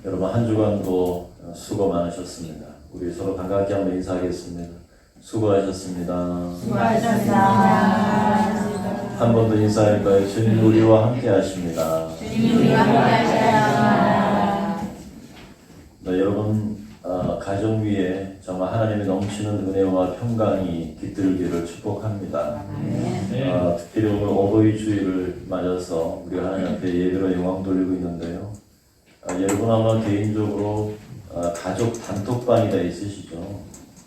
여러분 한 주간도 수고 많으셨습니다. 우리 서로 반갑게 한번 인사하겠습니다. 수고하셨습니다. 수고하셨습니다. 한 번 더 인사할까요? 주님 우리와 함께 하십니다. 주님 우리와 함께 하십니다. 네, 여러분 가정 위에 정말 하나님의 넘치는 은혜와 평강이 깃들기를 축복합니다. 특별히 오늘 어버이 주일을 맞아서 우리가 하나님 앞에 예배로 영광 돌리고 있는데요. 여러분 아마 개인적으로 가족 단톡방이 다 있으시죠?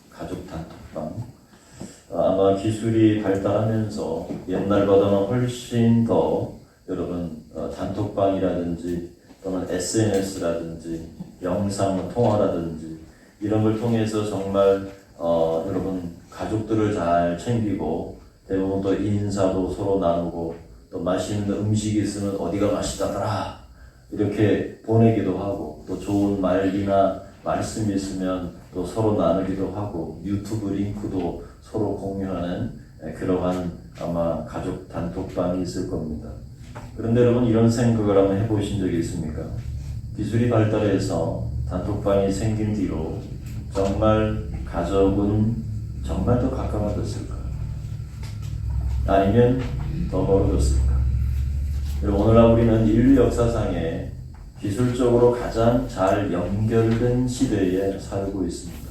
가족 단톡방. 아마 기술이 발달하면서 옛날보다는 훨씬 더 여러분 단톡방이라든지 또는 SNS라든지 영상 통화라든지 이런 걸 통해서 정말 여러분 가족들을 잘 챙기고 대부분 또 인사도 서로 나누고 또 맛있는 음식이 있으면 어디가 맛있다더라 이렇게 보내기도 하고 또 좋은 말이나 말씀이 있으면 또 서로 나누기도 하고 유튜브 링크도 서로 공유하는 그러한 아마 가족 단톡방이 있을 겁니다. 그런데 여러분 이런 생각을 한번 해보신 적이 있습니까? 기술이 발달해서 단톡방이 생긴 뒤로 정말 가족은 정말 더 가까워졌을까? 아니면 더 멀어졌을까? 오늘날 우리는 인류 역사상에 기술적으로 가장 잘 연결된 시대에 살고 있습니다.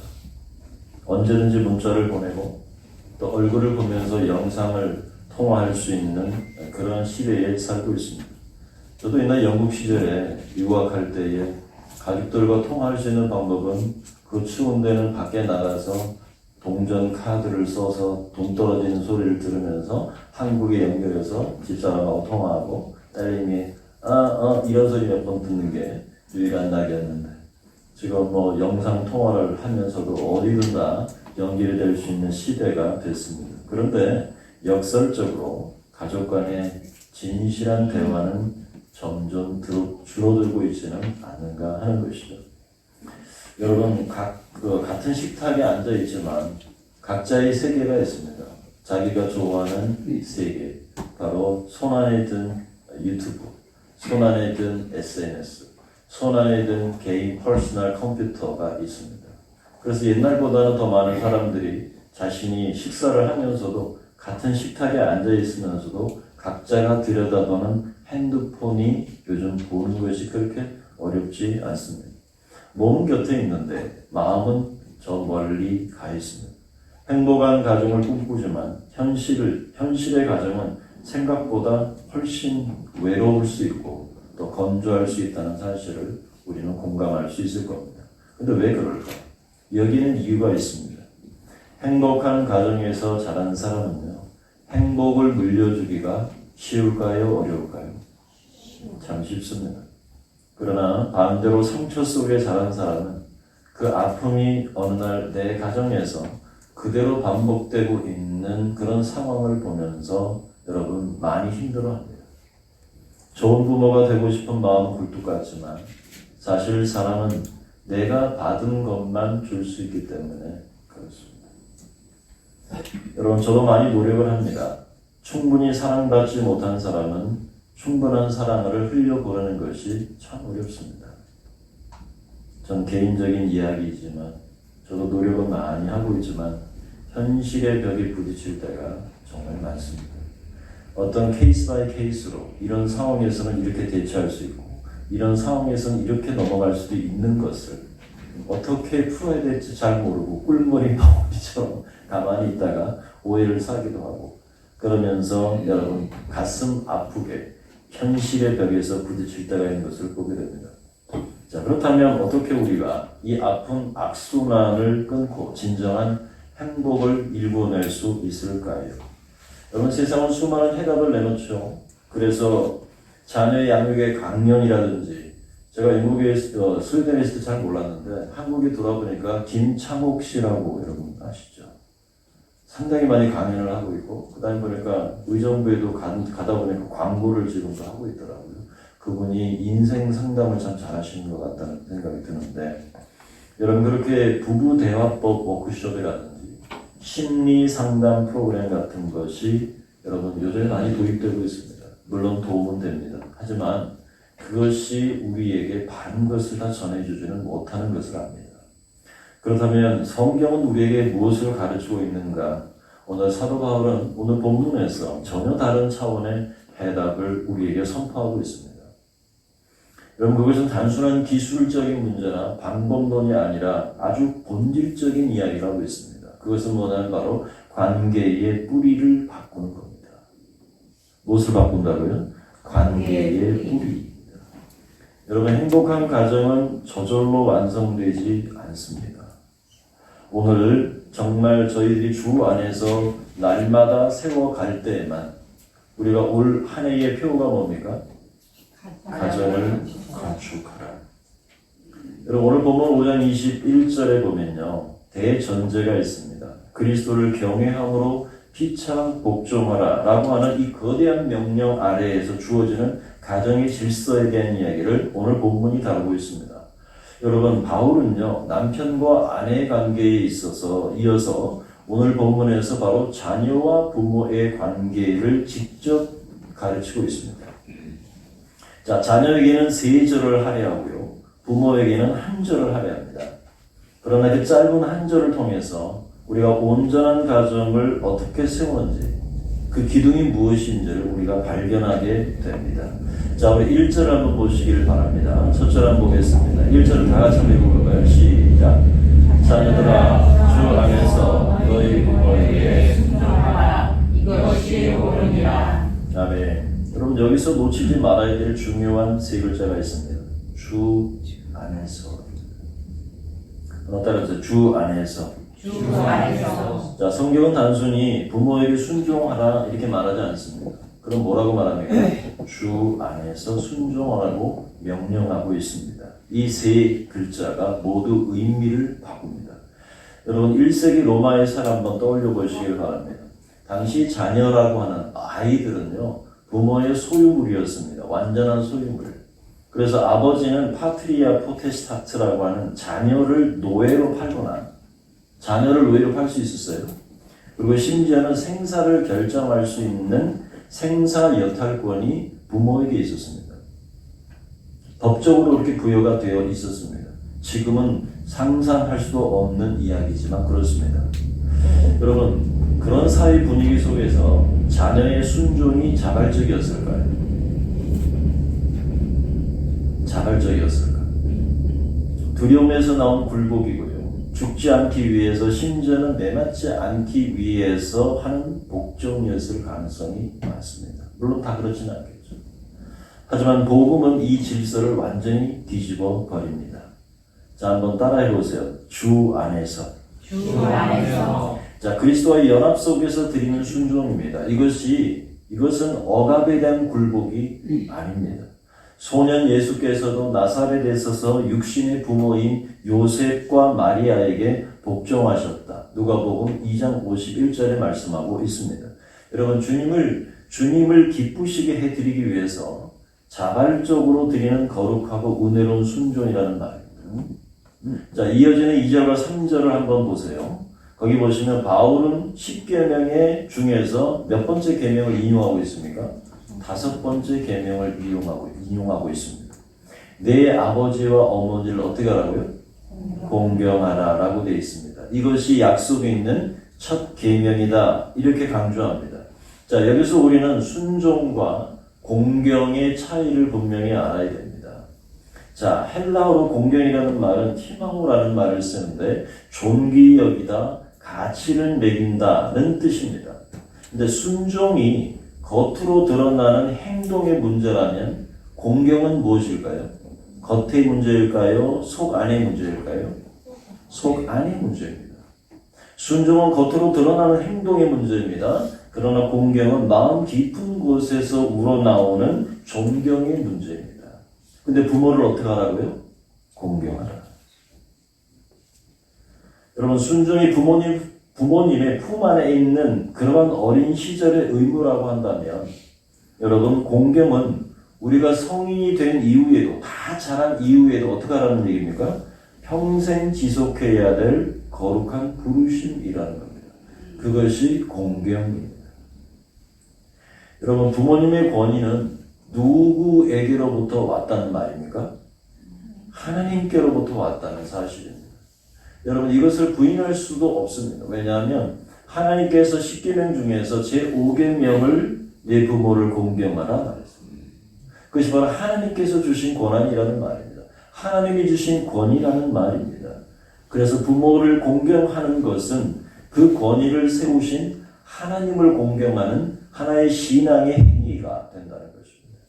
언제든지 문자를 보내고 또 얼굴을 보면서 영상을 통화할 수 있는 그런 시대에 살고 있습니다. 저도 옛날 영국 시절에 유학할 때에 가족들과 통화할 수 있는 방법은 그 추운 데는 밖에 나가서 동전 카드를 써서 돈 떨어지는 소리를 들으면서 한국에 연결해서 집사람하고 통화하고 딸님이 이런 소리 몇 번 듣는 게 유일한 낙이었는데 지금 뭐 영상 통화를 하면서도 어디든 다 연결이 될 수 있는 시대가 됐습니다. 그런데 역설적으로 가족 간의 진실한 대화는 점점 줄어들고 있지는 않은가 하는 것이죠. 여러분 같은 식탁에 앉아 있지만 각자의 세계가 있습니다. 자기가 좋아하는 세계, 바로 손안에 든 유튜브, 손안에 든 SNS, 손안에 든 개인 퍼스널 컴퓨터가 있습니다. 그래서 옛날보다는 더 많은 사람들이 자신이 식사를 하면서도 같은 식탁에 앉아 있으면서도 각자가 들여다보는 핸드폰이 요즘 보는 것이 그렇게 어렵지 않습니다. 몸은 곁에 있는데 마음은 저 멀리 가 있습니다. 행복한 가정을 꿈꾸지만 현실의 가정은 생각보다 훨씬 외로울 수 있고 또 건조할 수 있다는 사실을 우리는 공감할 수 있을 겁니다. 근데 왜 그럴까요? 여기는 이유가 있습니다. 행복한 가정에서 자란 사람은요, 행복을 물려주기가 쉬울까요? 어려울까요? 참 쉽습니다. 그러나 반대로 상처 속에 자란 사람은 그 아픔이 어느 날 내 가정에서 그대로 반복되고 있는 그런 상황을 보면서 여러분 많이 힘들어합니다. 좋은 부모가 되고 싶은 마음은 굴뚝 같지만 사실 사람은 내가 받은 것만 줄 수 있기 때문에 그렇습니다. 여러분 저도 많이 노력을 합니다. 충분히 사랑받지 못한 사람은 충분한 사랑을 흘려보내는 것이 참 어렵습니다. 전 개인적인 이야기이지만 저도 노력을 많이 하고 있지만 현실의 벽에 부딪힐 때가 정말 많습니다. 어떤 케이스 바이 케이스로 이런 상황에서는 이렇게 대처할 수 있고 이런 상황에서는 이렇게 넘어갈 수도 있는 것을 어떻게 풀어야 될지 잘 모르고 꿀머리 바구니처럼 가만히 있다가 오해를 사기도 하고 그러면서 여러분 가슴 아프게 현실의 벽에서 부딪힐 때가 있는 것을 보게 됩니다. 자, 그렇다면 어떻게 우리가 이 아픈 악순환을 끊고 진정한 행복을 일궈낼 수 있을까요? 여러분 세상은 수많은 해답을 내놓죠. 그래서 자녀의 양육의 강연이라든지 제가 영국에 스웨덴에 있을 때 잘 몰랐는데 한국에 돌아보니까 김창옥 씨라고 여러분 아시죠? 상당히 많이 강연을 하고 있고 그 다음에 보니까 의정부에도 가다 보니까 광고를 지금도 하고 있더라고요. 그분이 인생 상담을 참 잘하시는 것 같다는 생각이 드는데 여러분 그렇게 부부 대화법 워크숍이라든지 심리 상담 프로그램 같은 것이 여러분 요즘에 많이 도입되고 있습니다. 물론 도움은 됩니다. 하지만 그것이 우리에게 바른 것을 다 전해주지는 못하는 것을 압니다. 그렇다면 성경은 우리에게 무엇을 가르치고 있는가? 오늘 사도 바울은 오늘 본문에서 전혀 다른 차원의 해답을 우리에게 선포하고 있습니다. 여러분, 그것은 단순한 기술적인 문제나 방법론이 아니라 아주 본질적인 이야기를 하고 있습니다. 그것은 뭐냐면 바로 관계의 뿌리를 바꾸는 겁니다. 무엇을 바꾼다고요? 관계의 뿌리. 여러분, 행복한 가정은 저절로 완성되지 않습니다. 오늘 정말 저희들이 주 안에서 날마다 세워갈 때에만 우리가 올 한 해의 표가 뭡니까? 가정을 건축하라. 여러분, 오늘 보면 5장 21절에 보면요, 대전제가 있습니다. 그리스도를 경외함으로 피차 복종하라 라고 하는 이 거대한 명령 아래에서 주어지는 가정의 질서에 대한 이야기를 오늘 본문이 다루고 있습니다. 여러분, 바울은요, 남편과 아내의 관계에 있어서 이어서 오늘 본문에서 바로 자녀와 부모의 관계를 직접 가르치고 있습니다. 자, 자녀에게는 3절을 하려 하고요, 부모에게는 1절을 하려 합니다. 그러나 그 짧은 1절을 통해서 우리가 온전한 가정을 어떻게 세우는지, 그 기둥이 무엇인지를 우리가 발견하게 됩니다. 자, 우리 1절을 한번 보시길 바랍니다. 첫 절 한번 보겠습니다. 1절을 다 같이 한번 읽어볼까요? 시작. 자녀들아, 주 안에서 너희 부모에게 순종하라. 이것이 옳으니라. 아멘. 여러분, 여기서 놓치지 말아야 될 중요한 3글자가 있습니다. 주 안에서. 따라서 주 안에서. 주 안에서. 자, 성경은 단순히 부모에게 순종하라 이렇게 말하지 않습니다. 그럼 뭐라고 말합니까? 주 안에서 순종하라고 명령하고 있습니다. 이 3글자가 모두 의미를 바꿉니다. 여러분, 1세기 로마의 살 한번 떠올려 보시길 바랍니다. 당시 자녀라고 하는 아이들은요, 부모의 소유물이었습니다. 완전한 소유물. 그래서 아버지는 파트리아 포테스타트라고 하는 자녀를 노예로 팔거나, 자녀를 노예로 팔 수 있었어요. 그리고 심지어는 생사를 결정할 수 있는 생사 여탈권이 부모에게 있었습니다. 법적으로 그렇게 부여가 되어 있었습니다. 지금은 상상할 수도 없는 이야기지만 그렇습니다. 여러분, 그런 사회 분위기 속에서 자녀의 순종이 자발적이었을까요? 자발적이었을까? 두려움에서 나온 굴복이고요. 죽지 않기 위해서, 심지어는 매맞지 않기 위해서 하는 복종이었을 가능성이 많습니다. 물론 다 그렇지는 않겠죠. 하지만 복음은 이 질서를 완전히 뒤집어 버립니다. 자, 한번 따라해 보세요. 주 안에서. 주 안에서. 자, 그리스도와의 연합 속에서 드리는 순종입니다. 이것은 억압에 대한 굴복이 아닙니다. 소년 예수께서도 나사렛에서 육신의 부모인 요셉과 마리아에게 복종하셨다. 누가복음 2장 51절에 말씀하고 있습니다. 여러분, 주님을 기쁘시게 해드리기 위해서 자발적으로 드리는 거룩하고 은혜로운 순종이라는 말입니다. 자, 이어지는 2절과 3절을 한번 보세요. 거기 보시면 바울은 10계명의 중에서 몇 번째 계명을 인용하고 있습니까? 5번째 계명을 인용하고 있습니다. 내 아버지와 어머니를 어떻게 하라고요? 공경하라 라고 되어 있습니다. 이것이 약속에 있는 첫 계명이다 이렇게 강조합니다. 자, 여기서 우리는 순종과 공경의 차이를 분명히 알아야 됩니다. 자, 헬라어로 공경이라는 말은 티마오라는 말을 쓰는데 존귀 여기다, 가치를 매긴다는 뜻입니다. 근데 순종이 겉으로 드러나는 행동의 문제라면 공경은 무엇일까요? 겉의 문제일까요? 속 안의 문제일까요? 속 안의 문제입니다. 순종은 겉으로 드러나는 행동의 문제입니다. 그러나 공경은 마음 깊은 곳에서 우러나오는 존경의 문제입니다. 근데 부모를 어떻게 하라고요? 공경하라. 여러분, 순종이 부모님의 품 안에 있는 그러한 어린 시절의 의무라고 한다면, 여러분, 공경은 우리가 성인이 된 이후에도, 다 자란 이후에도 어떻게 하라는 얘기입니까? 평생 지속해야 될 거룩한 부르심이라는 겁니다. 그것이 공경입니다. 여러분, 부모님의 권위는 누구에게로부터 왔다는 말입니까? 하나님께로부터 왔다는 사실입니다. 여러분 이것을 부인할 수도 없습니다. 왜냐하면 하나님께서 10계명 중에서 제5계명을 내 부모를 공경하라 말했습니다. 그것이 바로 하나님께서 주신 권한이라는 말입니다. 하나님이 주신 권위라는 말입니다. 그래서 부모를 공경하는 것은 그 권위를 세우신 하나님을 공경하는 하나의 신앙의 행위가 된다는 것입니다.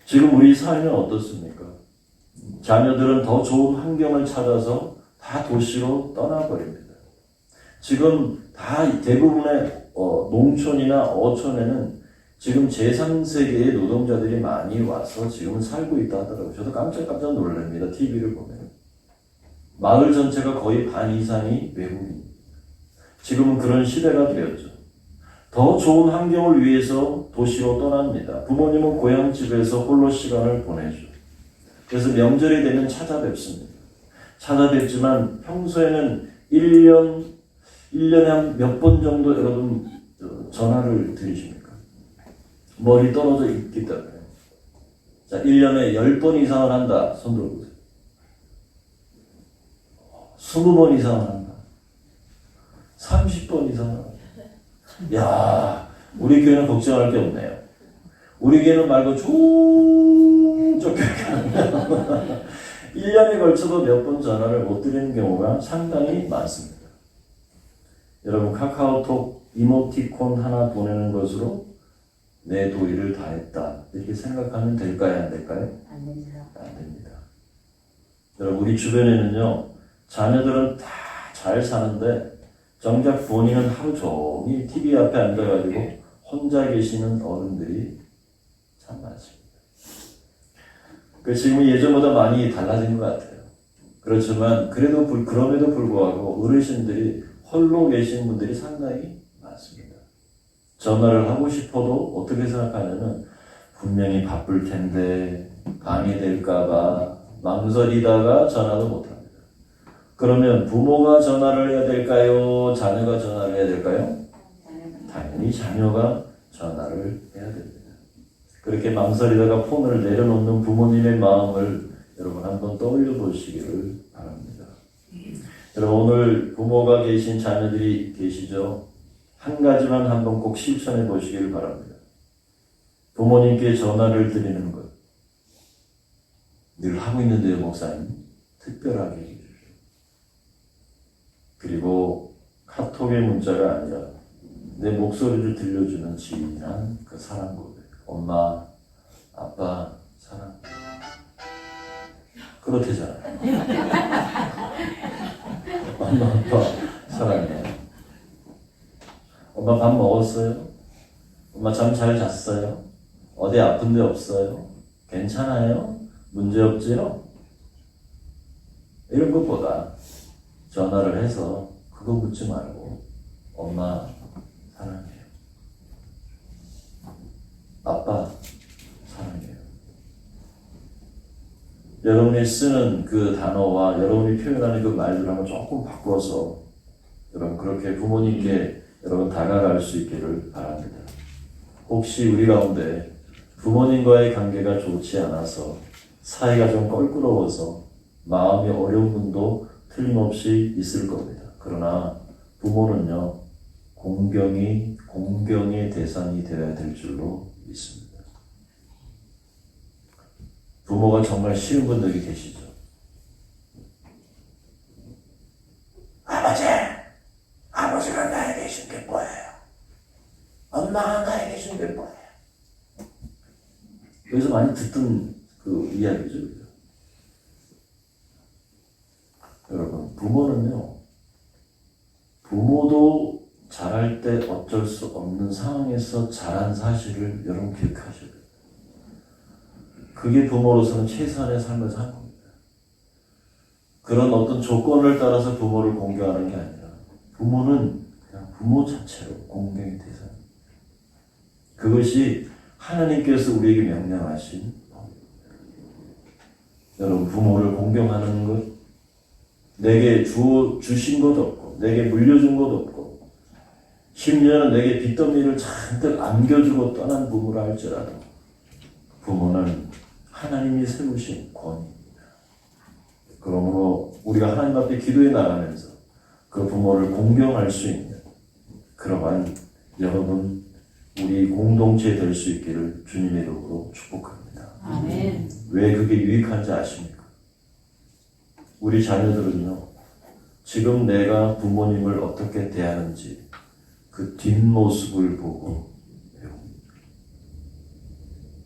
지금 우리 사회는 어떻습니까? 자녀들은 더 좋은 환경을 찾아서 다 도시로 떠나버립니다. 지금 다 대부분의 농촌이나 어촌에는 지금 제3세계의 노동자들이 많이 와서 지금 살고 있다 하더라고요. 저도 깜짝깜짝 놀랍니다. TV를 보면. 마을 전체가 거의 반 이상이 외국인입니다. 지금은 그런 시대가 되었죠. 더 좋은 환경을 위해서 도시로 떠납니다. 부모님은 고향집에서 홀로 시간을 보내죠. 그래서 명절이 되면 찾아뵙습니다. 찾아뵙지만 평소에는 1년에 한 몇 번 정도 여러분 전화를 드리십니까? 머리 떨어져 있기 때문에. 자, 1년에 10번 이상을 한다. 손 들어보세요. 20번 이상을 한다. 30번 이상을 한다. 야, 우리 교회는 걱정할 게 없네요. 우리 교회는 말고 쭉 쫓겨가면 1년에 걸쳐도 몇 번 전화를 못 드리는 경우가 상당히 많습니다. 여러분 카카오톡 이모티콘 하나 보내는 것으로 내 도리를 다했다 이렇게 생각하면 될까요? 안 될까요? 안 됩니다. 안 됩니다. 여러분 우리 주변에는요 자녀들은 다 잘 사는데 정작 본인은 하루 종일 TV 앞에 앉아가지고 혼자 계시는 어른들이 참 많습니다. 지금은 예전보다 많이 달라진 것 같아요. 그렇지만 그럼에도 불구하고 어르신들이 홀로 계신 분들이 상당히 많습니다. 전화를 하고 싶어도 어떻게 생각하냐면 분명히 바쁠 텐데 방해될까봐 망설이다가 전화도 못합니다. 그러면 부모가 전화를 해야 될까요? 자녀가 전화를 해야 될까요? 당연히 자녀가 전화를 해야 됩니다. 그렇게 망설이다가 폰을 내려놓는 부모님의 마음을 여러분 한번 떠올려 보시기를 바랍니다. 여러분 오늘 부모가 계신 자녀들이 계시죠? 한 가지만 한번 꼭 실천해 보시기를 바랍니다. 부모님께 전화를 드리는 것. 늘 하고 있는데요, 목사님. 특별하게 해주십시오. 그리고 카톡의 문자가 아니라 내 목소리를 들려주는 진한 그 사랑 고백. 엄마, 아빠, 사랑. 그렇대잖아요. 엄마, 아빠, 사랑해요. 엄마 밥 먹었어요? 엄마 잠 잘 잤어요? 어디 아픈 데 없어요? 괜찮아요? 문제 없지요? 이런 것보다 전화를 해서 그거 묻지 말고 엄마 사랑해요. 아빠 사랑해요. 여러분이 쓰는 그 단어와 여러분이 표현하는 그 말들을 한번 조금 바꿔서 여러분 그렇게 부모님께 여러분 다가갈 수 있기를 바랍니다. 혹시 우리 가운데 부모님과의 관계가 좋지 않아서 사이가 좀 껄끄러워서 마음이 어려운 분도 틀림없이 있을 겁니다. 그러나 부모는요 공경의 대상이 되어야 될 줄로 믿습니다. 부모가 정말 싫은 분들이 계시죠. 아버지가 나에게 준 게 뭐예요? 엄마가 나에게 준 게 뭐예요? 여기서 많이 듣던 그 이야기죠. 여러분, 부모도 자랄 때 어쩔 수 없는 상황에서 자란 사실을 여러분 기억하셔야 돼요. 그게 부모로서는 최소한의 삶을 사는 겁니다. 그런 어떤 조건을 따라서 부모를 공경하는 게 아니라 부모는 그냥 부모 자체로 공경의 대상입니다. 그것이 하나님께서 우리에게 명령하신 법입니다. 여러분 부모를 공경하는 것 내게 주신 것 없고 내게 물려준 것 없고 심지어는 내게 빚더미를 잔뜩 안겨주고 떠난 부모라 할지라도 하나님이 세우신 권위입니다. 그러므로 우리가 하나님 앞에 기도해 나가면서 그 부모를 공경할 수 있는 그러한 여러분 우리 공동체 될 수 있기를 주님의 이름으로 축복합니다. 아멘. 왜 그게 유익한지 아십니까? 우리 자녀들은요, 지금 내가 부모님을 어떻게 대하는지 그 뒷모습을 보고 배웁니다.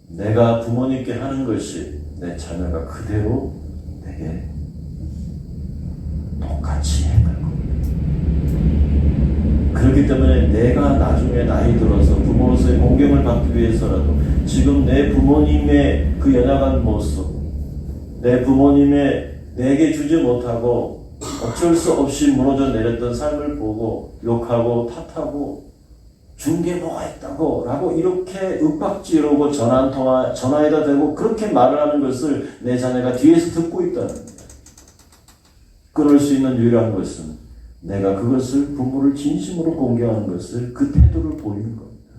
내가 부모님께 하는 것이 내 자녀가 그대로 내게 똑같이 행할 겁니다. 그렇기 때문에 내가 나중에 나이 들어서 부모로서의 공경을 받기 위해서라도 지금 내 부모님의 그 연약한 모습, 내 부모님의 내게 주지 못하고 어쩔 수 없이 무너져 내렸던 삶을 보고 욕하고 탓하고 준 게 뭐가 있다고 라고 이렇게 윽박지르고 전화에다 대고 그렇게 말을 하는 것을 내 자녀가 뒤에서 듣고 있다는 거예요. 끊을 수 있는 유일한 것은 내가 그것을 부모를 진심으로 공경하는 것을 그 태도를 보이는 겁니다.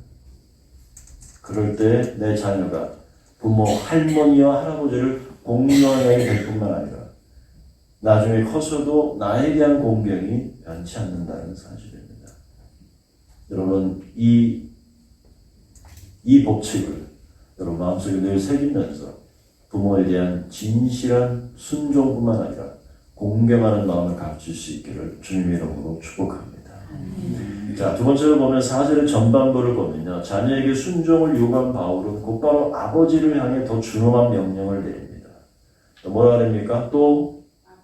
그럴 때 내 자녀가 부모 할머니와 할아버지를 공경하게 될 뿐만 아니라 나중에 커서도 나에 대한 공경이 변치 않는다는 사실입니다. 여러분 이 법칙을 여러분 마음속에 늘 새기면서 부모에 대한 진실한 순종뿐만 아니라 공경하는 마음을 갖출 수 있기를 주님의 이름으로 축복합니다. 자, 두 번째로 보면 4절의 전반부를 보면요. 자녀에게 순종을 요구한 바울은 곧바로 아버지를 향해 더 준엄한 명령을 내립니다. 또 뭐라 그럽니까? 또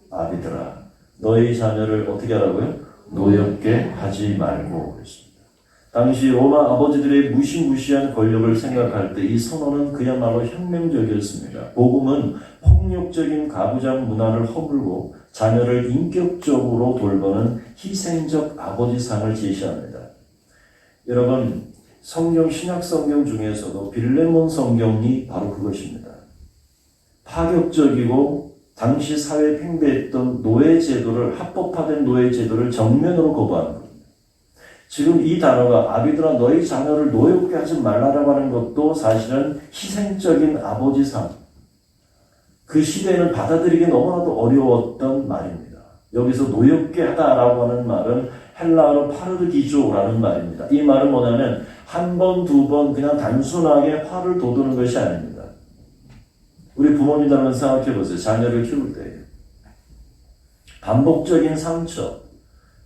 아비들아 너희 자녀를 어떻게 하라고요? 노엽게 하지 말고 그랬습니다. 당시 로마 아버지들의 무시무시한 권력을 생각할 때 이 선언은 그야말로 혁명적이었습니다. 복음은 폭력적인 가부장 문화를 허물고 자녀를 인격적으로 돌보는 희생적 아버지상을 제시합니다. 여러분 성경 신약 성경 중에서도 빌레몬 성경이 바로 그것입니다. 파격적이고 당시 사회에 팽배했던 노예제도를 합법화된 노예제도를 정면으로 거부하는 겁니다. 지금 이 단어가 아비들아 너희 자녀를 노엽게 하지 말라라고 하는 것도 사실은 희생적인 아버지상 그 시대에는 받아들이기 너무나도 어려웠던 말입니다. 여기서 노엽게 하다라고 하는 말은 헬라어로 파르기조라는 말입니다. 이 말은 뭐냐면 한 번, 두 번 그냥 단순하게 화를 돋우는 것이 아닙니다. 우리 부모님들 한번 생각해 보세요. 자녀를 키울 때 반복적인 상처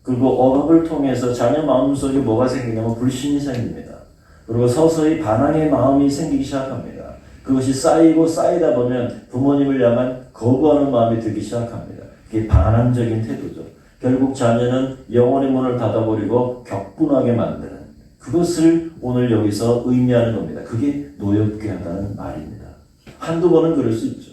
그리고 억압을 통해서 자녀 마음속에 뭐가 생기냐면 불신이 생깁니다. 그리고 서서히 반항의 마음이 생기기 시작합니다. 그것이 쌓이고 쌓이다 보면 부모님을 향한 거부하는 마음이 들기 시작합니다. 그게 반항적인 태도죠. 결국 자녀는 영혼의 문을 닫아버리고 격분하게 만드는 그것을 오늘 여기서 의미하는 겁니다. 그게 노엽게 하다는 말입니다. 한두 번은 그럴 수 있죠.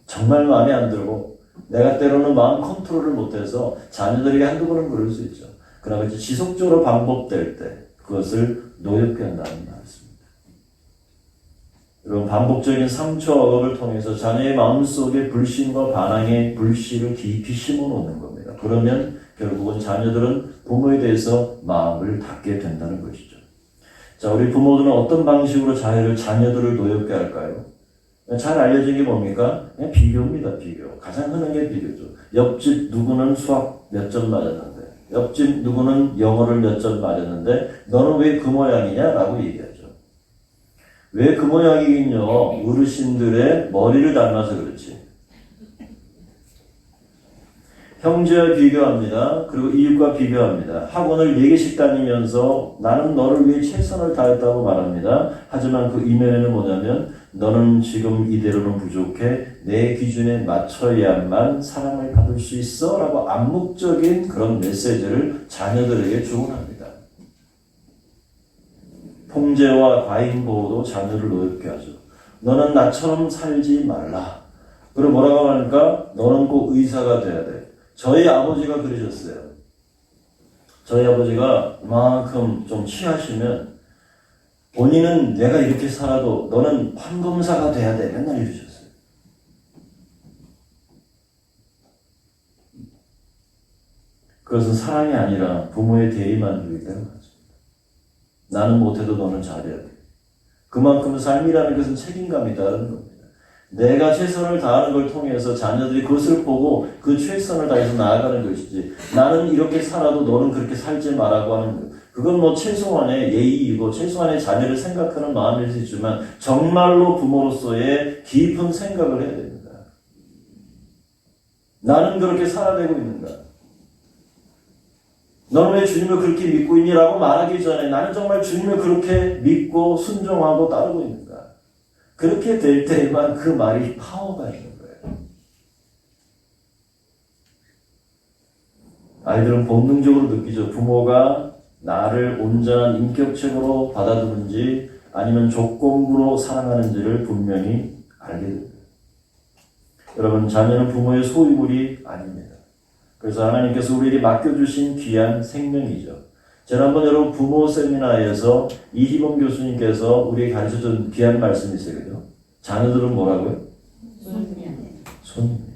정말 마음에 안 들고 내가 때로는 마음 컨트롤을 못해서 자녀들에게 한두 번은 그럴 수 있죠. 그러나 이제 지속적으로 반복될 때 그것을 노엽게 한다는 말입니다. 여러분 반복적인 상처 억압을 통해서 자녀의 마음속에 불신과 반항의 불씨를 깊이 심어놓는 겁니다. 그러면 결국은 자녀들은 부모에 대해서 마음을 닫게 된다는 것이죠. 자, 우리 부모들은 어떤 방식으로 자녀들을 노엽게 할까요? 잘 알려진 게 뭡니까? 그냥 비교입니다, 비교. 가장 흔한 게 비교죠. 옆집 누구는 수학 몇 점 맞았는데, 옆집 누구는 영어를 몇 점 맞았는데, 너는 왜 그 모양이냐? 라고 얘기하죠. 왜 그 모양이긴요? 어르신들의 머리를 닮아서 그렇지. 형제와 비교합니다. 그리고 이웃과 비교합니다. 학원을 4개씩 다니면서 나는 너를 위해 최선을 다했다고 말합니다. 하지만 그 이면에는 뭐냐면 너는 지금 이대로는 부족해. 내 기준에 맞춰야만 사랑을 받을 수 있어. 라고 암묵적인 그런 메시지를 자녀들에게 주문합니다. 통제와 과잉보호도 자녀를 노엽게 하죠. 너는 나처럼 살지 말라. 그리고 뭐라고 하니까 너는 꼭 의사가 돼야 돼. 저희 아버지가 그러셨어요. 저희 아버지가 이만큼 좀 취하시면 본인은 내가 이렇게 살아도 너는 판검사가 돼야 돼. 맨날 이러셨어요. 그것은 사랑이 아니라 부모의 대의만족이기 때문에 그렇습니다. 나는 못해도 너는 잘해야 돼. 그만큼 삶이라는 것은 책임감이 있다는 겁니다. 내가 최선을 다하는 걸 통해서 자녀들이 그것을 보고 그 최선을 다해서 나아가는 것이지, 나는 이렇게 살아도 너는 그렇게 살지 말라고 하는 것. 그건 뭐 최소한의 예의이고 최소한의 자녀를 생각하는 마음일 수 있지만 정말로 부모로서의 깊은 생각을 해야 됩니다. 나는 그렇게 살아내고 있는가? 너는 왜 주님을 그렇게 믿고 있니? 라고 말하기 전에 나는 정말 주님을 그렇게 믿고 순종하고 따르고 있는가? 그렇게 될 때에만 그 말이 파워가 있는 거예요. 아이들은 본능적으로 느끼죠. 부모가 나를 온전한 인격체로 받아두는지 아니면 조건부로 사랑하는지를 분명히 알게 됩니다. 여러분, 자녀는 부모의 소유물이 아닙니다. 그래서 하나님께서 우리에게 맡겨주신 귀한 생명이죠. 지난번 여러분 부모 세미나에서 이희범 교수님께서 우리에게 가르쳐준 귀한 말씀이 있어요. 그죠? 자녀들은 뭐라고요? 손님.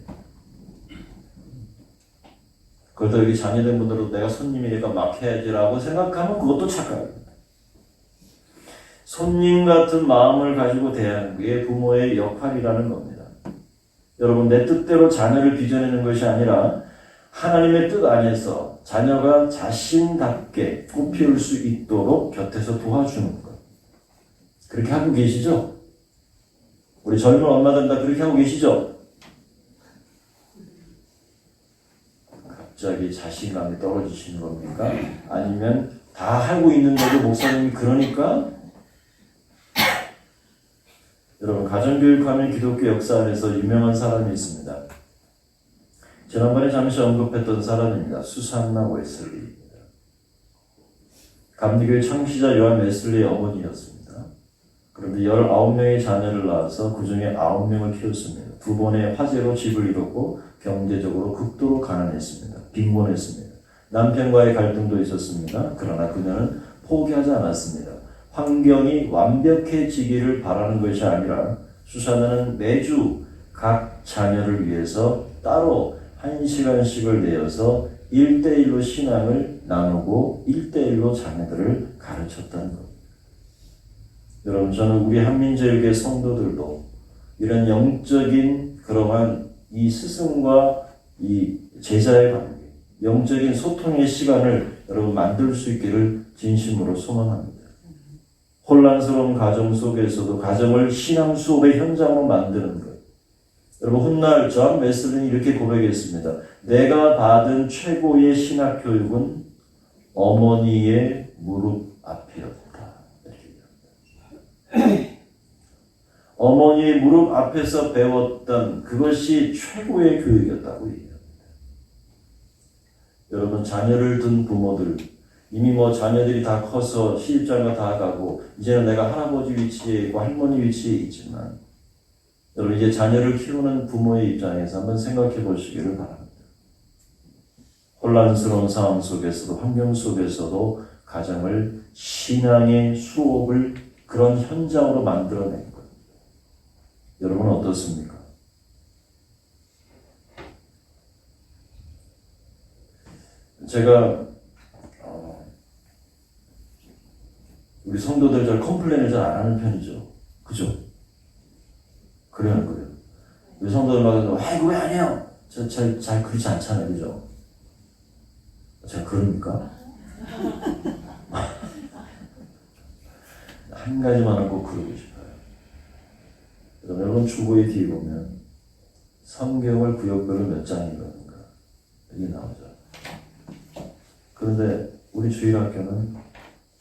그것도 여기 자녀된 분들도 내가 손님이니까 막 해야지라고 생각하면 그것도 착각입니다. 손님 같은 마음을 가지고 대하는 게 부모의 역할이라는 겁니다. 여러분, 내 뜻대로 자녀를 빚어내는 것이 아니라 하나님의 뜻 안에서 자녀가 자신답게 꽃피울 수 있도록 곁에서 도와주는 것. 그렇게 하고 계시죠? 우리 젊은 엄마들 다 그렇게 하고 계시죠? 갑자기 자신감이 떨어지시는 겁니까? 아니면 다 하고 있는데도 목사님이 그러니까? 여러분, 가정교육하면 기독교 역사 안에서 유명한 사람이 있습니다. 지난번에 잠시 언급했던 사람입니다. 수산나 웨슬리입니다. 감리교회 창시자 요한 웨슬리의 어머니였습니다. 그런데 19명의 자녀를 낳아서 그 중에 9명을 키웠습니다. 두 번의 화재로 집을 잃었고 경제적으로 극도로 가난했습니다. 빈곤했습니다. 남편과의 갈등도 있었습니다. 그러나 그녀는 포기하지 않았습니다. 환경이 완벽해지기를 바라는 것이 아니라 수산나는 매주 각 자녀를 위해서 따로 1시간씩을 내어서 1대1로 신앙을 나누고 1대1로 자녀들을 가르쳤다는 겁니다. 여러분, 저는 우리 한민제일교회 성도들도 이런 영적인 그러한 이 스승과 이 제자의 관계, 영적인 소통의 시간을 여러분 만들 수 있기를 진심으로 소망합니다. 혼란스러운 가정 속에서도 가정을 신앙 수업의 현장으로 만드는 것. 여러분, 훗날 존 웨슬리는 이렇게 고백했습니다. 내가 받은 최고의 신학 교육은 어머니의 무릎 앞이었다. 어머니의 무릎 앞에서 배웠던 그것이 최고의 교육이었다고 얘기합니다. 여러분, 자녀를 둔 부모들, 이미 뭐 자녀들이 다 커서 시집장가 다 가고 이제는 내가 할아버지 위치에 있고 할머니 위치에 있지만, 여러분, 이제 자녀를 키우는 부모의 입장에서 한번 생각해 보시기를 바랍니다. 혼란스러운 상황 속에서도, 환경 속에서도 가정을 신앙의 수업을 그런 현장으로 만들어낸 것. 여러분 어떻습니까? 제가 우리 성도들 잘 컴플레인을 잘 안 하는 편이죠. 그죠? 그래요, 안 그래요? 우리 성도들마다 아이고 왜 안 해요? 잘 그렇지 않잖아요, 그죠? 제가 그럽니까? 한 가지만은 꼭 그러고 싶어요. 여러분 주보에 뒤에 보면 성경을 구역별로 몇 장이라는가 이게 나오죠. 그런데 우리 주일학교는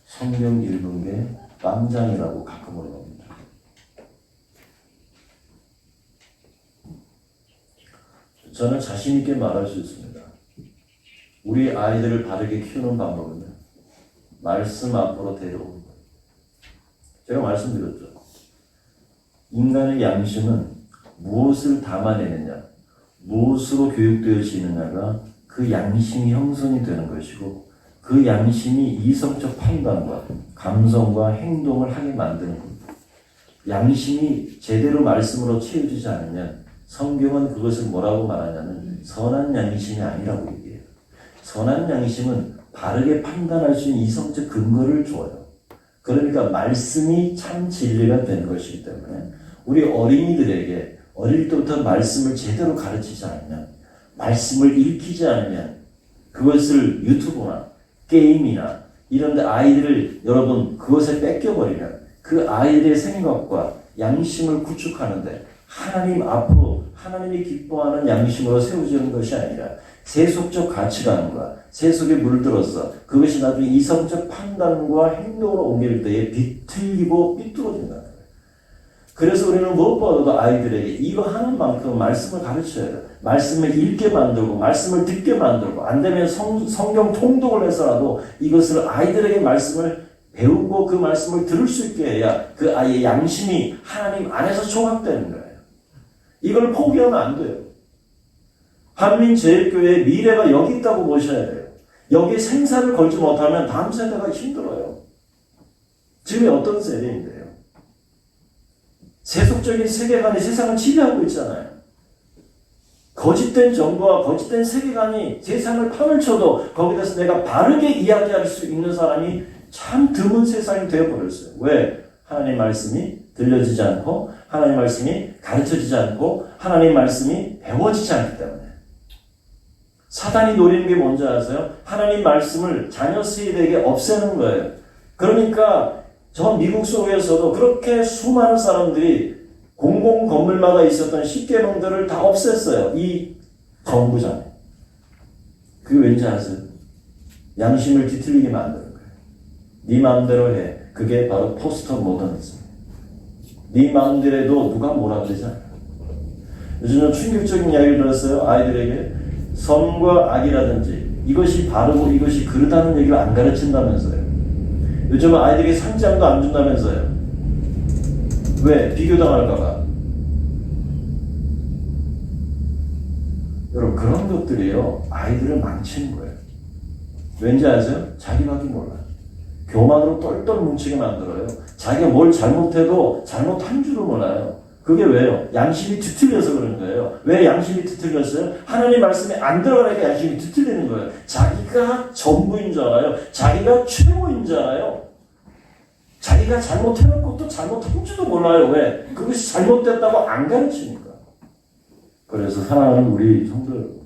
성경 읽은 게 빵장이라고 가끔 올라옵니다. 저는 자신 있게 말할 수 있습니다. 우리 아이들을 바르게 키우는 방법은요, 말씀 앞으로 데려오는 거예요. 제가 말씀드렸죠. 인간의 양심은 무엇을 담아내느냐, 무엇으로 교육되어지느냐가 그 양심이 형성이 되는 것이고, 그 양심이 이성적 판단과 감성과 행동을 하게 만드는 겁니다. 양심이 제대로 말씀으로 채워지지 않으면 성경은 그것을 뭐라고 말하냐면 선한 양심이 아니라고 얘기해요. 선한 양심은 바르게 판단할 수 있는 이성적 근거를 줘요. 그러니까 말씀이 참 진리가 되는 것이기 때문에 우리 어린이들에게 어릴 때부터 말씀을 제대로 가르치지 않으면, 말씀을 읽히지 않으면 그것을 유튜브나 게임이나 이런 데 아이들을 여러분 그것에 뺏겨버리면 그 아이들의 생각과 양심을 구축하는데 하나님 앞으로 하나님이 기뻐하는 양심으로 세워지는 것이 아니라 세속적 가치관과 세속에 물들어서 그것이 나중에 이성적 판단과 행동으로 옮길 때에 비틀리고 삐뚤어진다는 거예요. 그래서 우리는 무엇보다도 아이들에게 이거 하는 만큼 말씀을 가르쳐야 돼요. 말씀을 읽게 만들고 말씀을 듣게 만들고 안 되면 성경 통독을 해서라도 이것을 아이들에게 말씀을 배우고 그 말씀을 들을 수 있게 해야 그 아이의 양심이 하나님 안에서 총합되는 거예요. 이걸 포기하면 안 돼요. 한민제일교회의 미래가 여기 있다고 보셔야 돼요. 여기에 생사를 걸지 못하면 다음 세대가 힘들어요. 지금이 어떤 세대인데요? 세속적인 세계관이 세상을 지배하고 있잖아요. 거짓된 정보와 거짓된 세계관이 세상을 파멸쳐도 거기에 대해서 내가 바르게 이야기할 수 있는 사람이 참 드문 세상이 되어버렸어요. 왜? 하나님 말씀이 들려지지 않고 하나님 말씀이 가르쳐지지 않고 하나님 말씀이 배워지지 않기 때문에. 사단이 노리는 게 뭔지 아세요? 하나님 말씀을 자녀 세대에게 없애는 거예요. 그러니까 저 미국 속에서도 그렇게 수많은 사람들이 공공 건물마다 있었던 십계명들을 다 없앴어요. 이 정부장에. 그게 왠지 아세요? 양심을 뒤틀리게 만드는 거예요. 네 마음대로 해. 그게 바로 포스터 모더니즘. 네 마음대로 해도 누가 뭐라 그러지 않아요. 요즘은 충격적인 이야기를 들었어요. 아이들에게 선과 악이라든지 이것이 바르고 이것이 그르다는 얘기를 안 가르친다면서요. 요즘은 아이들에게 상장도 안 준다면서요. 왜? 비교당할까봐. 여러분 그런 것들이요 아이들을 망치는 거예요. 왠지 아세요? 자기밖에 몰라요. 교만으로 똘똘 뭉치게 만들어요. 자기가 뭘 잘못해도 잘못한 줄을 몰라요. 그게 왜요? 양심이 뒤틀려서 그런 거예요. 왜 양심이 뒤틀렸어요? 하나님 말씀에 안 들어가니까 양심이 뒤틀리는 거예요. 자기가 전부인 줄 알아요. 자기가 최고인 줄 알아요. 자기가 잘못해놓고 또 잘못한 줄도 몰라요. 왜? 그것이 잘못됐다고 안 가르치니까. 그래서 사랑하는 우리 성도 여러분,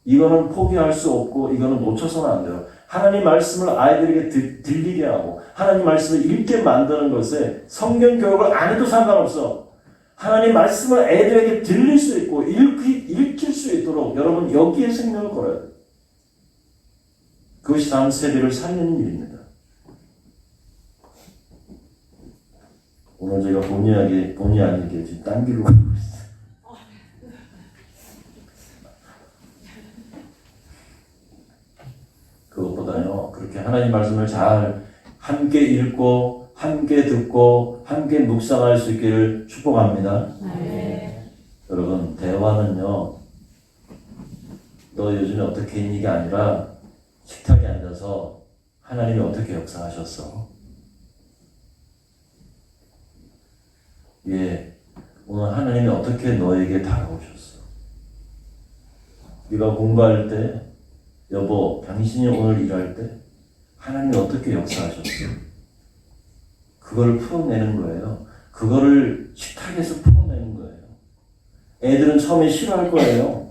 이거는 포기할 수 없고 이거는 놓쳐서는 안 돼요. 하나님 말씀을 아이들에게 들리게 하고 하나님 말씀을 읽게 만드는 것에 성경 교육을 안 해도 상관없어. 하나님 말씀을 애들에게 들릴 수 있고 읽힐 수 있도록 여러분 여기에 생명을 걸어야 돼요. 그것이 다음 세대를 살리는 일입니다. 오늘 제가 본의 아니게 지금 딴 길로 가고 있어요. 그것보다요, 그렇게 하나님 말씀을 잘 함께 읽고, 함께 듣고, 함께 묵상할 수 있기를 축복합니다. 네. 여러분, 대화는요, 너 요즘에 어떻게 있니? 게 아니라, 식탁에 앉아서 하나님이 어떻게 역사하셨어? 예, 오늘 하나님이 어떻게 너에게 다가오셨어? 네가 공부할 때, 여보, 당신이 오늘 일할 때 하나님이 어떻게 역사하셨어? 그걸 풀어내는 거예요. 그거를 식탁에서 풀어내는 거예요. 애들은 처음에 싫어할 거예요.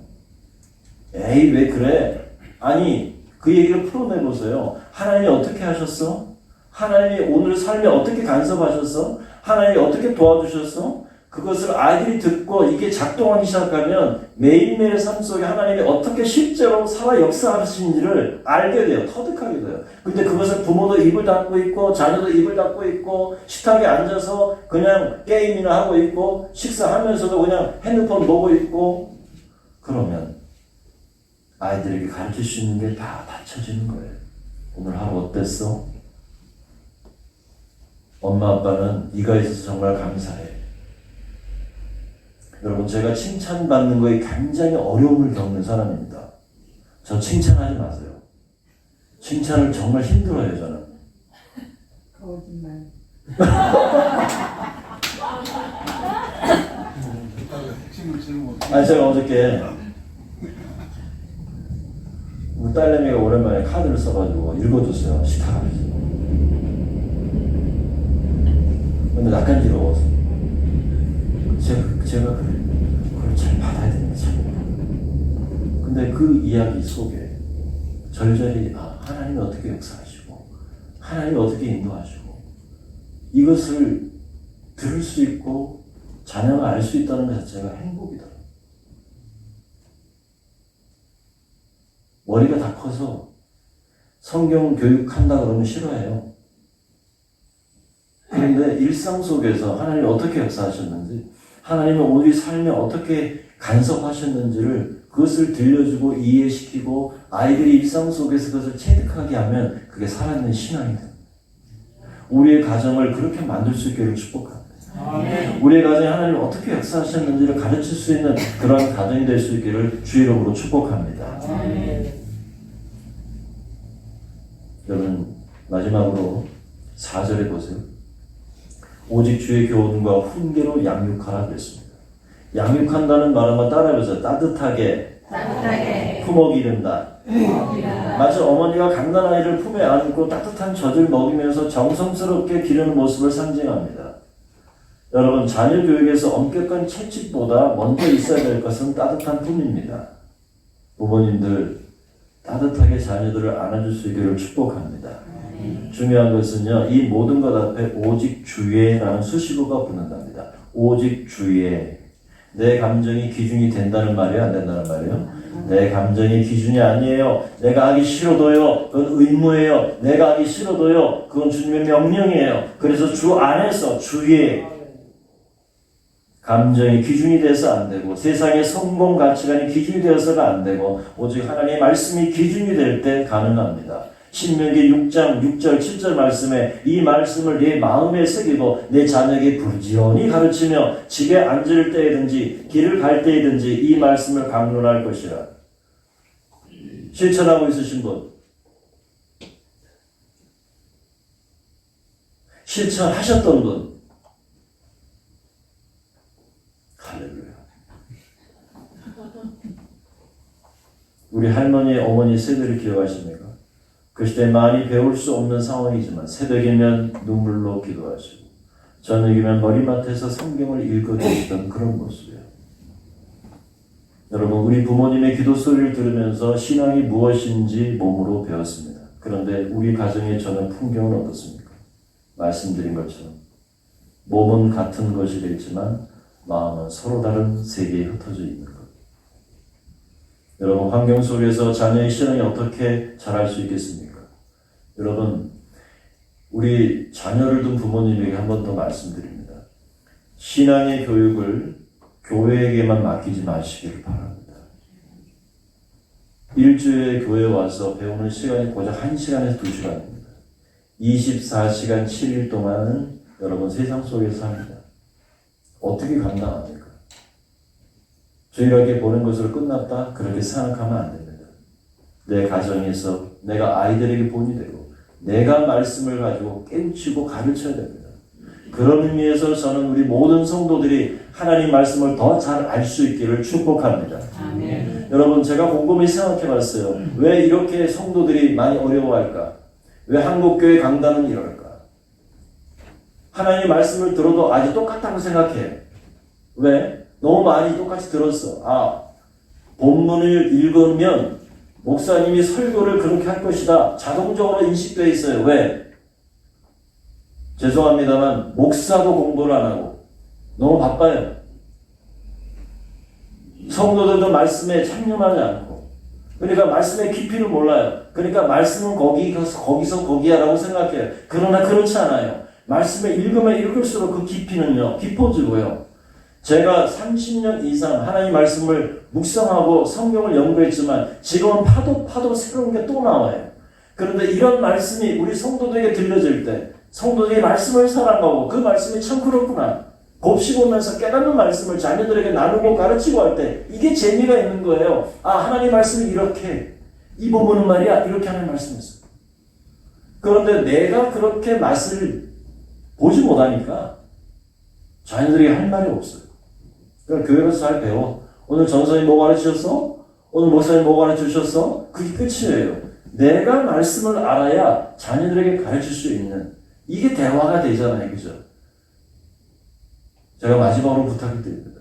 에이, 왜 그래? 아니, 그 얘기를 풀어내보세요. 하나님이 어떻게 하셨어? 하나님이 오늘 삶에 어떻게 간섭하셨어? 하나님이 어떻게 도와주셨어? 그것을 아이들이 듣고 이게 작동하기 시작하면 매일매일의 삶 속에 하나님이 어떻게 실제로 살아 역사하시는지를 알게 돼요. 터득하게 돼요. 근데 그것을 부모도 입을 닫고 있고 자녀도 입을 닫고 있고 식탁에 앉아서 그냥 게임이나 하고 있고 식사하면서도 그냥 핸드폰 보고 있고 그러면 아이들에게 가르칠 수 있는 게 다 닫혀지는 거예요. 오늘 하루 어땠어? 엄마 아빠는 네가 있어서 정말 감사해. 여러분, 제가 칭찬받는 거에 굉장히 어려움을 겪는 사람입니다. 저 칭찬하지 마세요. 칭찬을 정말 힘들어해요, 저는. 거짓말. 아니, 제가 어저께 우리 딸내미가 오랜만에 카드를 써가지고 읽어줬어요, 식탁 앞에서. 근데 낯간지러워서. 제가 그걸 잘 받아야 됩니다. 근데 그 이야기 속에 절절히 하나님이 어떻게 역사하시고 하나님이 어떻게 인도하시고 이것을 들을 수 있고 자녀가 알 수 있다는 것 자체가 행복이다. 머리가 다 커서 성경 교육한다 그러면 싫어해요. 그런데 일상 속에서 하나님이 어떻게 역사하셨는지, 하나님은 우리 삶에 어떻게 간섭하셨는지를 그것을 들려주고 이해시키고 아이들이 일상 속에서 그것을 체득하게 하면 그게 살아있는 신앙이 됩니다. 우리의 가정을 그렇게 만들 수 있기를 축복합니다. 우리의 가정에 하나님이 어떻게 역사하셨는지를 가르칠 수 있는 그런 가정이 될 수 있기를 주의 이름으로 축복합니다. 여러분 마지막으로 4절에 보세요. 오직 주의 교훈과 훈계로 양육하라 그랬습니다. 양육한다는 말 한번 따라해보세요. 따뜻하게 품어 기른다. 마치 어머니가 갓난아이를 품에 안고 따뜻한 젖을 먹이면서 정성스럽게 기르는 모습을 상징합니다. 여러분 자녀 교육에서 엄격한 채찍보다 먼저 있어야 될 것은 따뜻한 품입니다. 부모님들 따뜻하게 자녀들을 안아줄 수 있기를 축복합니다. 중요한 것은요, 이 모든 것 앞에 오직 주의라는 수식어가 붙는답니다. 오직 주의. 내 감정이 기준이 된다는 말이에요? 안 된다는 말이에요? 내 감정이 기준이 아니에요. 내가 하기 싫어도요, 그건 의무예요. 내가 하기 싫어도요, 그건 주님의 명령이에요. 그래서 주 안에서 주의 감정이 기준이 돼서 안 되고 세상의 성공 가치관이 기준이 되어서가 안 되고 오직 하나님의 말씀이 기준이 될 때 가능합니다. 신명기 6장 6절 7절 말씀에 이 말씀을 내 마음에 새기고 내 자녀에게 부지런히 가르치며 집에 앉을 때이든지 길을 갈 때이든지 이 말씀을 강론할 것이라. 실천하고 있으신 분? 실천하셨던 분? 할렐루야. 우리 할머니, 어머니 세대를 기억하십니까? 그 시대 많이 배울 수 없는 상황이지만 새벽이면 눈물로 기도하시고 저녁이면 머리맡에서 성경을 읽어주시던 그런 모습이에요. 여러분 우리 부모님의 기도 소리를 들으면서 신앙이 무엇인지 몸으로 배웠습니다. 그런데 우리 가정의 저는 풍경은 어떻습니까? 말씀드린 것처럼 몸은 같은 것이 되지만 마음은 서로 다른 세계에 흩어져 있는 것. 여러분 환경 속에서 자녀의 신앙이 어떻게 자랄 수 있겠습니까? 여러분 우리 자녀를 둔 부모님에게 한 번 더 말씀드립니다. 신앙의 교육을 교회에게만 맡기지 마시기를 바랍니다. 일주일에 교회에 와서 배우는 시간이 고작 1시간에서 2시간입니다. 24시간 7일 동안은 여러분 세상 속에서 삽니다. 어떻게 감당합니까? 주일학교 보는 것으로 끝났다? 그렇게 생각하면 안 됩니다. 내 가정에서 내가 아이들에게 본이 되고 내가 말씀을 가지고 깨우치고 가르쳐야 됩니다. 그런 의미에서 저는 우리 모든 성도들이 하나님 말씀을 더 잘 알 수 있기를 축복합니다. 아멘. 여러분 제가 곰곰이 생각해 봤어요. 왜 이렇게 성도들이 많이 어려워할까? 왜 한국교회 강단은 이럴까? 하나님 말씀을 들어도 아주 똑같다고 생각해. 왜? 너무 많이 똑같이 들었어. 본문을 읽으면 목사님이 설교를 그렇게 할 것이다. 자동적으로 인식되어 있어요. 왜? 죄송합니다만 목사도 공부를 안 하고 너무 바빠요. 성도들도 말씀에 참여하지 않고 그러니까 말씀의 깊이를 몰라요. 그러니까 말씀은 거기서 거기야라고 생각해요. 그러나 그렇지 않아요. 말씀을 읽으면 읽을수록 그 깊이는요 깊어지고요. 제가 30년 이상 하나님 말씀을 묵상하고 성경을 연구했지만 지금은 파도 새로운 게 또 나와요. 그런데 이런 말씀이 우리 성도들에게 들려질 때 성도들이 말씀을 사랑하고 그 말씀이 참 그렇구나 곱씹으면서 깨닫는 말씀을 자녀들에게 나누고 가르치고 할 때 이게 재미가 있는 거예요. 하나님 말씀이 이렇게 이 부분은 말이야 이렇게 하는 말씀이었어. 그런데 내가 그렇게 맛을 보지 못하니까 자녀들에게 할 말이 없어요. 그러니까 교회 가서 잘 배워. 오늘 전사님 뭐 가르치셨어? 오늘 목사님 뭐 가르치셨어? 그게 끝이에요. 내가 말씀을 알아야 자녀들에게 가르칠 수 있는 이게 대화가 되잖아요. 그죠? 제가 마지막으로 부탁을 드립니다.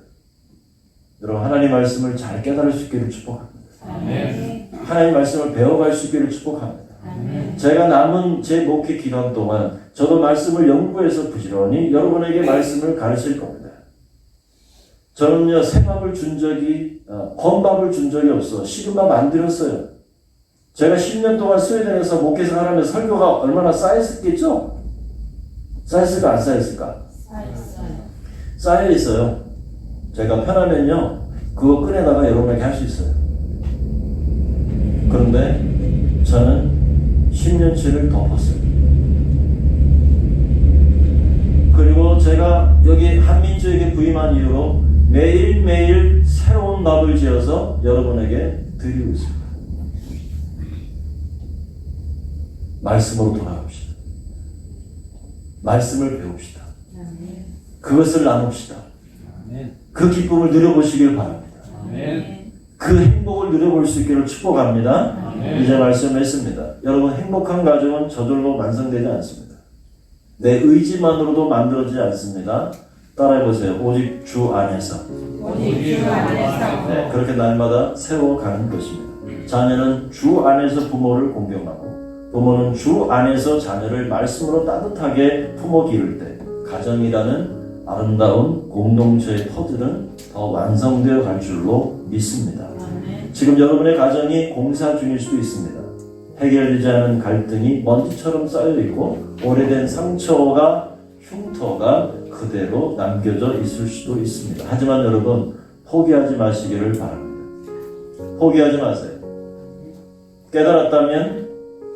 여러분, 하나님 말씀을 잘 깨달을 수 있기를 축복합니다. 아멘. 하나님 말씀을 배워갈 수 있기를 축복합니다. 아멘. 제가 남은 제 목회 기간 동안 저도 말씀을 연구해서 부지런히 여러분에게 말씀을 가르칠 겁니다. 저는요, 새밥을 준 적이, 건밥을 준 적이 없어. 식은밥 안 드렸어요. 제가 10년 동안 스웨덴에서 목회생활 하면서 설교가 얼마나 쌓였겠죠? 쌓였을까, 안 쌓였을까? 쌓였어요. 쌓여 있어요. 제가 편하면요, 그거 꺼내다가 여러분에게 할 수 있어요. 그런데 저는 10년치를 덮었어요. 그리고 제가 여기 한민주에게 부임한 이후로 매일매일 새로운 밥을 지어서 여러분에게 드리고 있습니다. 말씀으로 돌아갑시다. 말씀을 배웁시다. 아멘. 그것을 나눕시다. 아멘. 그 기쁨을 누려보시길 바랍니다. 아멘. 그 행복을 누려볼 수 있기를 축복합니다. 아멘. 이제 말씀했습니다. 여러분, 행복한 가정은 저절로 완성되지 않습니다. 내 의지만으로도 만들어지지 않습니다. 따라해보세요. 오직 주 안에서. 오직 주 안에서 네, 그렇게 날마다 세워가는 것입니다. 자녀는 주 안에서 부모를 공경하고 부모는 주 안에서 자녀를 말씀으로 따뜻하게 품어 기를 때 가정이라는 아름다운 공동체의 터들은 더 완성되어 갈 줄로 믿습니다. 아멘. 지금 여러분의 가정이 공사 중일 수도 있습니다. 해결되지 않은 갈등이 먼지처럼 쌓여있고 오래된 상처가 흉터가 그대로 남겨져 있을 수도 있습니다. 하지만 여러분, 포기하지 마시기를 바랍니다. 포기하지 마세요. 깨달았다면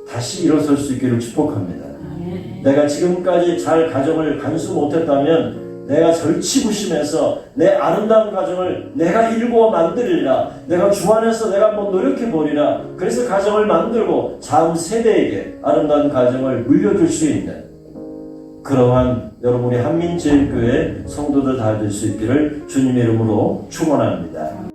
다시 일어설 수 있기를 축복합니다. 아멘. 내가 지금까지 잘 가정을 간수 못했다면 내가 절치부심해서 내 아름다운 가정을 내가 일구어 만들리라. 내가 주 안에서 내가 한번 노력해보리라. 그래서 가정을 만들고 다음 세대에게 아름다운 가정을 물려줄 수 있는 그러한 여러분의 한민제일교회 성도들 다 될 수 있기를 주님의 이름으로 축원합니다.